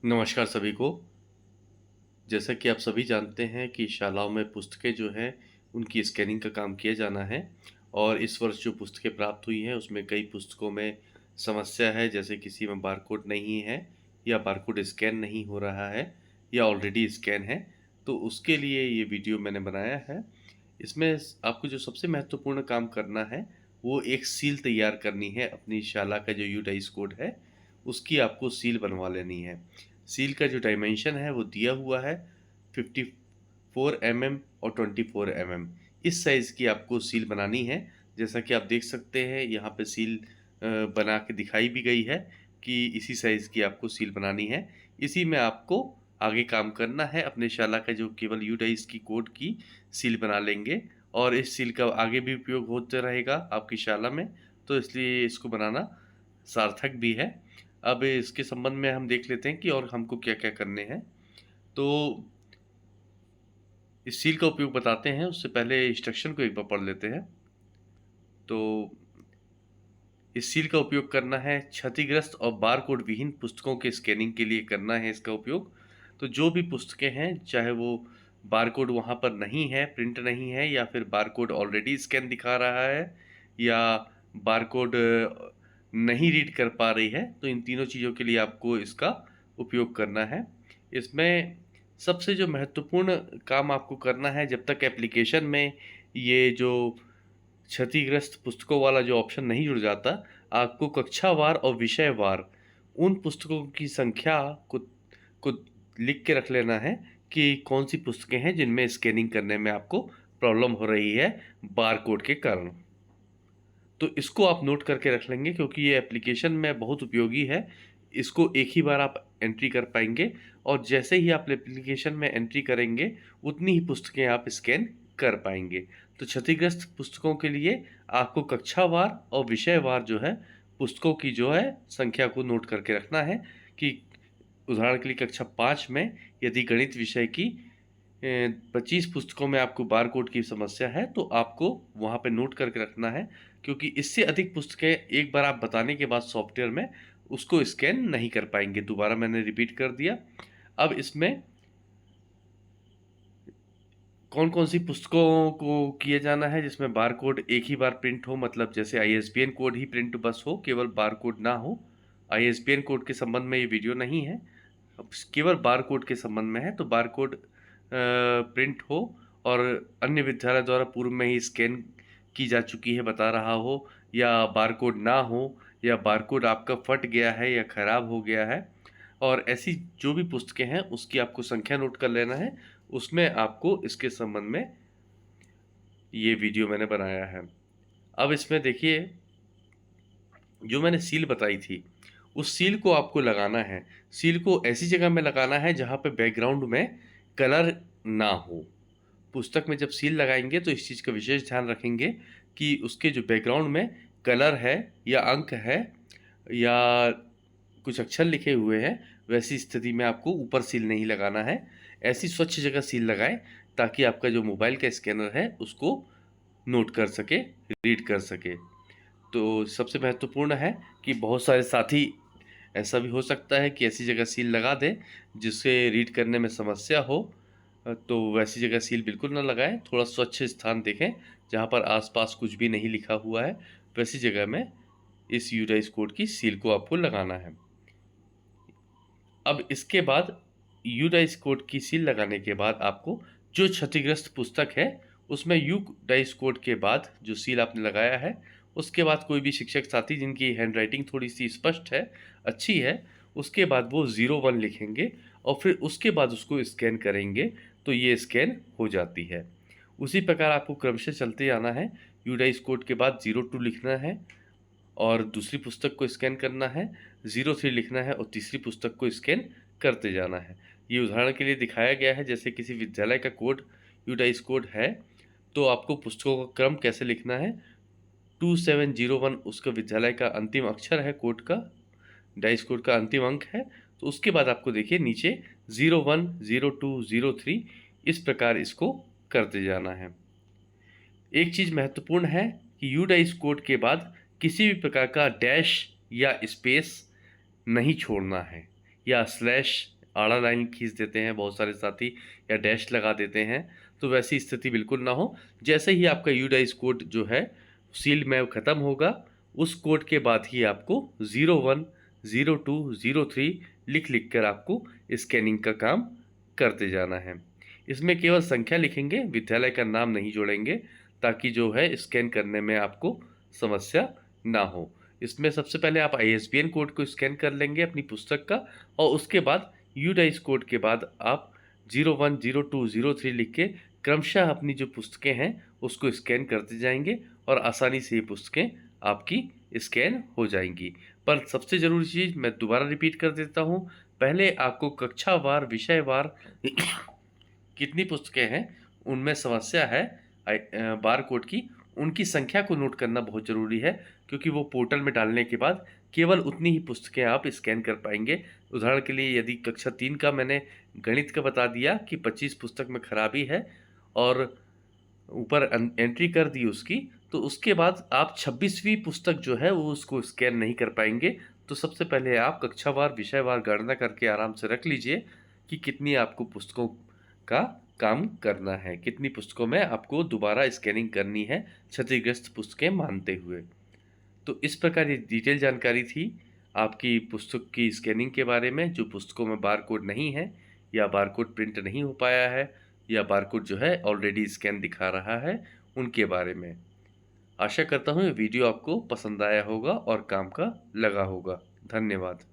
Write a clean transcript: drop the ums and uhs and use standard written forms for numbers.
नमस्कार सभी को। जैसा कि आप सभी जानते हैं कि शालाओं में पुस्तकें जो हैं, उनकी स्कैनिंग का काम किया जाना है और इस वर्ष जो पुस्तकें प्राप्त हुई हैं, उसमें कई पुस्तकों में समस्या है, जैसे किसी में बारकोड नहीं है या बारकोड स्कैन नहीं हो रहा है या ऑलरेडी स्कैन है। तो उसके लिए ये वीडियो मैंने बनाया है। इसमें आपको जो सबसे महत्वपूर्ण काम करना है, वो एक सील तैयार करनी है। अपनी शाला का जो यूडाइस कोड है, उसकी आपको सील बनवा लेनी है। सील का जो डायमेंशन है वो दिया हुआ है 54 mm और 24 mm। इस साइज़ की आपको सील बनानी है। जैसा कि आप देख सकते हैं यहाँ पे सील बना के दिखाई भी गई है कि इसी साइज़ की आपको सील बनानी है। इसी में आपको आगे काम करना है। अपने शाला का जो केवल यूडाइस की कोड की सील बना लेंगे और इस सील का आगे भी उपयोग होता रहेगा आपकी शाला में, तो इसलिए इसको बनाना सार्थक भी है। अब इसके संबंध में हम देख लेते हैं कि और हमको क्या-क्या करने हैं। तो इस सील का उपयोग बताते हैं, उससे पहले इंस्ट्रक्शन को एक बार पढ़ लेते हैं। तो इस सील का उपयोग करना है क्षतिग्रस्त और बारकोड विहीन पुस्तकों के स्कैनिंग के लिए करना है इसका उपयोग। तो जो भी पुस्तकें हैं, चाहे वो बारकोड वहाँ पर नहीं है, प्रिंट नहीं है या फिर बारकोड ऑलरेडी स्कैन दिखा रहा है या बारकोड नहीं रीड कर पा रही है, तो इन तीनों चीज़ों के लिए आपको इसका उपयोग करना है। इसमें सबसे जो महत्वपूर्ण काम आपको करना है, जब तक एप्लीकेशन में ये जो क्षतिग्रस्त पुस्तकों वाला जो ऑप्शन नहीं जुड़ जाता, आपको कक्षावार और विषयवार उन पुस्तकों की संख्या को लिख के रख लेना है कि कौन-सी पुस्तकें हैं जिनमें स्कैनिंग करने में आपको प्रॉब्लम हो रही है बारकोड के कारण। तो इसको आप नोट करके रख लेंगे क्योंकि ये एप्लीकेशन में बहुत उपयोगी है। इसको एक ही बार आप एंट्री कर पाएँगे और जैसे ही आप एप्लीकेशन में एंट्री करेंगे, उतनी ही पुस्तकें आप स्कैन कर पाएँगे। तो क्षतिग्रस्त पुस्तकों के लिए आपको कक्षावार और विषयवार जो है, पुस्तकों की जो है संख्या को नोट करके रखना है कि उदाहरण के लिए कक्षा 5 में यदि गणित विषय की 25 पुस्तकों में आपको बारकोड की समस्या है, तो आपको वहाँ पे नोट करके रखना है क्योंकि इससे अधिक पुस्तकें एक बार आप बताने के बाद सॉफ्टवेयर में उसको स्कैन नहीं कर पाएँगे। दोबारा मैंने रिपीट कर दिया। अब इसमें कौन-कौन सी पुस्तकों को किए जाना है जिसमें बारकोड एक ही बार प्रिंट हो, मतलब जैसे आईएसबीएन कोड ही प्रिंट बस हो, केवल बारकोड ना हो। आईएसबीएन कोड के संबंध में ये वीडियो नहीं है। अब केवल बारकोड के संबंध में है, तो बारकोड प्रिंट हो और अन्य विद्यालय द्वारा पूर्व में ही स्कैन की जा चुकी है बता रहा हो, या बारकोड ना हो, या बारकोड आपका फट गया है या खराब हो गया है, और ऐसी जो भी पुस्तकें हैं उसकी आपको संख्या नोट कर लेना है। उसमें आपको इसके संबंध में ये वीडियो मैंने बनाया है। अब इसमें देखिए, जो मैंने सील बताई थी, उस सील को आपको लगाना है। सील को ऐसी जगह में लगाना है जहाँ पे बैकग्राउंड में कलर ना हो। पुस्तक में जब सील लगाएँगे तो इस चीज़ का विशेष ध्यान रखेंगे कि उसके जो बैकग्राउंड में कलर है या अंक है या कुछ अक्षर लिखे हुए हैं, वैसी स्थिति में आपको ऊपर सील नहीं लगाना है। ऐसी स्वच्छ जगह सील लगाएँ ताकि आपका जो मोबाइल का स्कैनर है उसको नोट कर सके, रीड कर सके। तो सबसे महत्वपूर्ण है कि बहुत सारे साथी ऐसा भी हो सकता है कि ऐसी जगह सील लगा दें जिससे रीड करने में समस्या हो। तो वैसी जगह सील बिल्कुल ना लगाएँ। थोड़ा स्वच्छ स्थान देखें जहाँ पर आस-पास कुछ भी नहीं लिखा हुआ है, वैसी जगह में इस यूडाइस कोड की सील को आपको लगाना है। अब इसके बाद यूडाइस कोड की सील लगाने के बाद आपको जो क्षतिग्रस्त पुस्तक है, उसमें यूडाइस कोड के बाद जो सील आपने लगाया है, उसके बाद कोई भी शिक्षक साथी जिनकी हैंडराइटिंग थोड़ी-सी स्पष्ट है, अच्छी है, उसके बाद वो 01 लिखेंगे और फिर उसके बाद उसको स्कैन करेंगे, तो ये स्कैन हो जाती है। उसी प्रकार आपको क्रमशः चलते जाना है। यूडाइस कोड के बाद 02 लिखना है और दूसरी पुस्तक को स्कैन करना है, 03 लिखना है और तीसरी पुस्तक को स्कैन करते जाना है। ये उदाहरण के लिए दिखाया गया है, जैसे किसी विद्यालय का कोड यूडाइस कोड है, तो आपको पुस्तकों का क्रम कैसे लिखना है। 2701 उसका विद्यालय का अंतिम अक्षर है कोड का, डाइस कोड का अंतिम अंक है, तो उसके बाद आपको देखिए नीचे 01, 02, 03 इस प्रकार इसको करते जाना है। एक चीज़ महत्वपूर्ण है कि यूडाइस कोड के बाद किसी भी प्रकार का डैश या स्पेस नहीं छोड़ना है। या स्लैश आड़ा लाइन खींच देते हैं बहुत सारे साथी, या डैश लगा देते हैं, तो वैसी स्थिति बिल्कुल ना हो। जैसे ही आपका यूडाइस कोड जो है सील में ख़त्म होगा, उस कोड के बाद ही आपको 01, 02, 03 लिख लिख कर आपको स्कैनिंग का काम करते जाना है। इसमें केवल संख्या लिखेंगे, विद्यालय का नाम नहीं जोड़ेंगे, ताकि जो है स्कैन करने में आपको समस्या ना हो। इसमें सबसे पहले आप आईएसबीएन कोड को स्कैन कर लेंगे अपनी पुस्तक का, और उसके बाद यूडाइस कोड के बाद आप 01, 02, 03 लिख के क्रमशः अपनी जो पुस्तकें हैं उसको स्कैन करते जाएंगे, और आसानी से ये पुस्तकें आपकी स्कैन हो जाएंगी। पर सबसे ज़रूरी चीज़ मैं दोबारा रिपीट कर देता हूँ, पहले आपको कक्षावार, विषयवार कितनी पुस्तकें हैं उनमें समस्या है बार कोड की, उनकी संख्या को नोट करना बहुत ज़रूरी है, क्योंकि वो पोर्टल में डालने के बाद केवल उतनी ही पुस्तकें आप स्कैन कर पाएंगे। उदाहरण के लिए यदि कक्षा 3 का मैंने गणित का बता दिया कि 25 पुस्तक में खराबी है और ऊपर एंट्री कर दी उसकी, तो उसके बाद आप 26वीं पुस्तक जो है वो उसको स्कैन नहीं कर पाएंगे। तो सबसे पहले आप कक्षावार, विषयवार गणना करके आराम से रख लीजिए कि कितनी आपको पुस्तकों का काम करना है, कितनी पुस्तकों में आपको दोबारा स्कैनिंग करनी है क्षतिग्रस्त पुस्तकें मानते हुए। तो इस प्रकार ये डिटेल जानकारी थी आपकी पुस्तक की स्कैनिंग के बारे में, जो पुस्तकों में बारकोड नहीं है, या बारकोड प्रिंट नहीं हो पाया है, या बारकोड जो है ऑलरेडी स्कैन दिखा रहा है, उनके बारे में। आशा करता हूँ ये वीडियो आपको पसंद आया होगा और काम का लगा होगा। धन्यवाद।